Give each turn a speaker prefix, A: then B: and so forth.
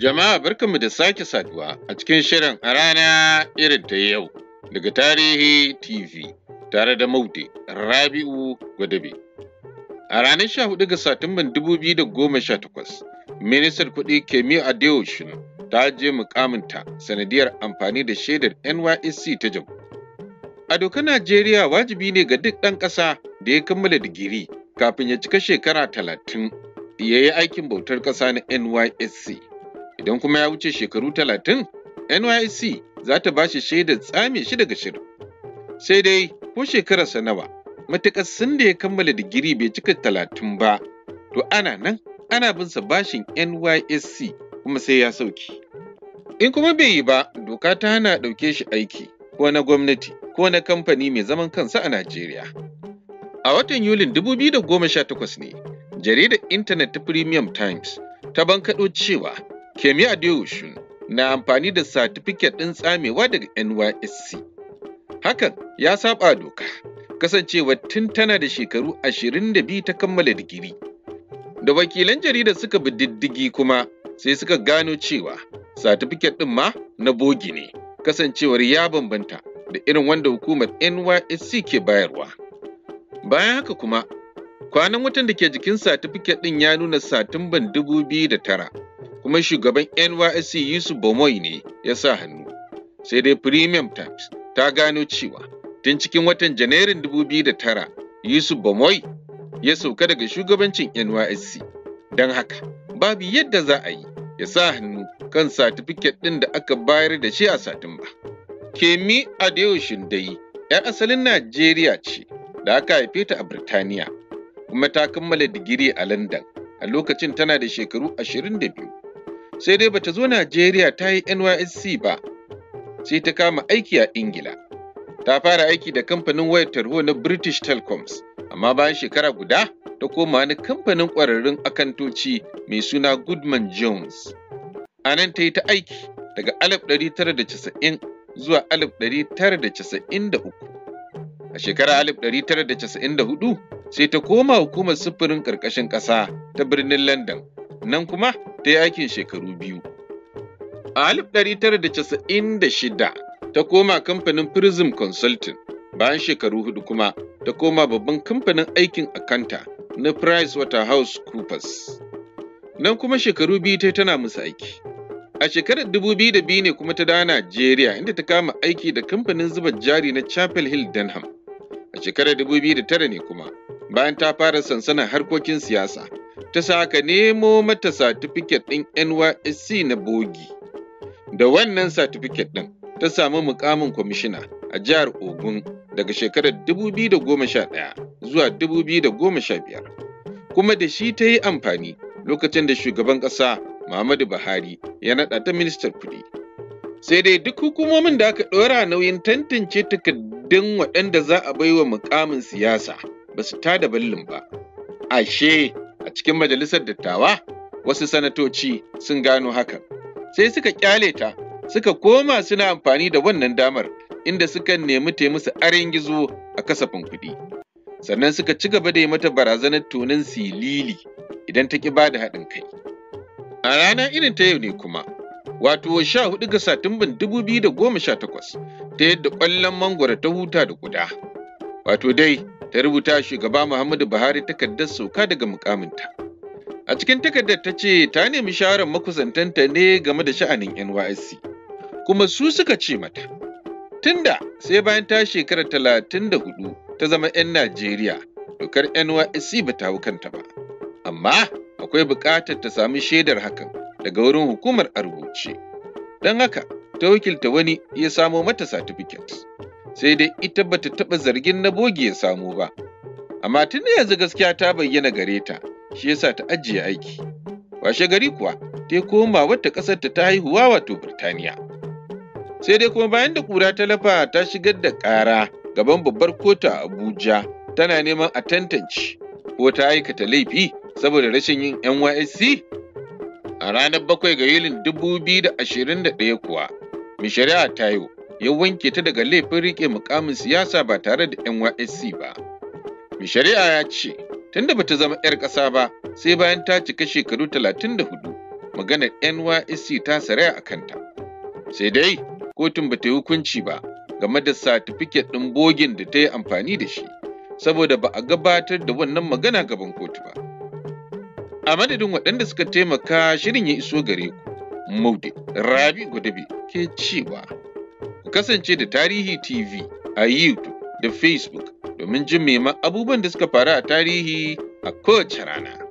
A: Jama'a barkanmu da sake saduwa a cikin shirin a rana irin ta yau daga Tarihi TV tare da Maude Rabi'u Gwadabe. A ranar 14 ga Satumban 2018, Ministar Kuɗi Kemi Adeosun ta je mukaminta sanadiyar amfani da shaidar NYSC ta jabu. A dokar Najeriya wajibi ne ga duk ɗan ƙasa da ya kammala digiri kafin ya cika shekara 30 ya yi aikin bautar ƙasa na NYSC. Idan kuma ya wuce shekaru 30, NYSC za ta ba shi shaidar tsame shi daga shirin. Sai dai ko shekararsa nawa, matuƙar sun da ya kammala digiri bai cika 30 ba, to ana nan ana bin sa bashin NYSC kuma sai ya sauke. In kuma bai yi ba, doka ta hana ɗauke shi aiki ko na gwamnati ko na kamfani mai zaman kansa a Najeriya. A watan Yulin 2018 ne, jaridar intanet ta Premium Times ta bankaɗo cewa Kemi Adeosun na amfani da satifiket ɗin tsamewa daga NYSC. Hakan ya saba doka, kasancewa tun tana da shekaru 22 ta kammala digiri. Da wakilan jaridar suka bi diddigi kuma sai suka gano cewa satifiket ɗin ma na bogi ne, kasancewar ya bambanta da irin wanda hukumar NYSC ke bayarwa. Bayan haka kuma, kwanan watan da ke jikin satifiket ɗin ya nuna Satumban 2009, kuma shugaban NYSC Yusuf Bomoyi ne ya sa hannu. Sai dai Premium Times ta gano cewa tun cikin watan Janairun 2009, Yusuf Bomoyi ya sauka daga shugabancin NYSC. Don haka, babu yadda za a yi ya sa hannu kan satifiket ɗin da aka bayar da shi a Satumba. Kemi Adeosun dai 'yar asalin Najeriya ce da aka haife ta a Birtaniya, kuma ta kammala digiri a London a lokacin tana da shekaru 22. Sai dai bata zo Najeriya ta yi NYSC ba, sai ta kama aiki a Ingila. Ta fara aiki da kamfanin wayar tarho na British Telecoms, amma bayan shekara guda ta koma wani kamfanin ƙwararrun akantoci mai suna Goodman Jones. A nan ta yi ta aiki daga 1990 zuwa 1993. A shekarar 1994 sai ta koma hukumar sufurin ƙarƙashin ƙasa ta birnin London, nan kuma ta yi aikin shekaru 2. A 1996 ta koma kamfanin Prism Consulting, bayan shekaru 4 kuma ta koma babban kamfanin aikin akanta na PricewaterhouseCoopers. Nan kuma shekaru 2 tana musu aiki. A shekarar 2002 ne kuma ta dawo Najeriya, inda ta kama aiki da kamfanin zuba jari na Chapel Hill Denham. A shekarar 2009 ne kuma, bayan ta fara sansanin harkokin siyasa, ta sa aka nemo mata satifiket ɗin NYSC na bogi. Da wannan satifiket ɗin, ta samu mukamin kwamishina a jihar Ogun daga shekarar 2011 zuwa 2015. Kuma da shi ta yi amfani lokacin da shugaban ƙasa Muhammadu Buhari ya naɗa ta ministar kuɗi. Sai dai duk hukumomin da aka ɗora nauyin tantance takardun waɗanda za a baiwa mukamin siyasa ba su tada ballin ba. Ashe, a cikin majalisar dattawa, wasu sanatoci sun gano hakan. Sai suka ƙyale ta, suka koma suna amfani da wannan damar, inda suka nemi ta musu aren gizo a kasafin kuɗi. Sannan suka ci gaba da yi mata barazanar tonon silili idan ta ƙi ba da haɗin kai. A rana irin ta yau ne kuma, wato 14 ga Satumban 2018, ta yadda ƙwallon mangwaro ta huta da ƙuda. Wato dai, ta rubuta shugaba Muhammadu Buhari takardar sauka daga mukaminta. A cikin takardar ta ce ta nemi shawarar makusantanta ne game da sha'anin NYSC, kuma su suka ce mata, tunda sai bayan ta shekara 34 ta zama 'yan Najeriya, dokar NYSC ba ta hau kanta ba. Amma akwai buƙatar ta sami shaidar hakan daga wurin hukumar a rubuce. Don haka, ta wakilta wani ya samo mata satifiket. Sai dai ita bata taɓa zargin na bogi ya samo ba. Amma tun da yanzu gaskiya ta bayyana gare ta, shi yasa ta ajiye aiki. Washe gari kuwa, ta koma wata ƙasar ta haihuwa wato Birtaniya. Sai dai kuma bayan da ƙura ta lafa ta shigar da ƙara gaban babbar kotu a Abuja, tana neman a tantance ko ta aikata laifi saboda rashin yin NYSC. A ranar 7 ga Yulin 2021 kuwa, mai shari'a Tayo ya wanke ta daga laifin riƙe mukamin siyasa ba tare da NYSC ba. Mai shari'a ya ce, tunda bata zama 'yar ƙasa ba sai bayan ta cika shekaru 34, maganar NYSC ta saraya a kanta. Sai dai kotun ba ta yi hukunci ba game da satifiket ɗin bogin da ta yi amfani da shi, saboda ba a gabatar da wannan magana gaban kotu ba. A madadin waɗanda suka taimaka shirin ya iso gare ku, Maude Rabi Gwadabe ke cewa ku kasance da Tarihi TV a YouTube da Facebook domin jin meman abubuwan da suka faru a tarihi a kowace rana.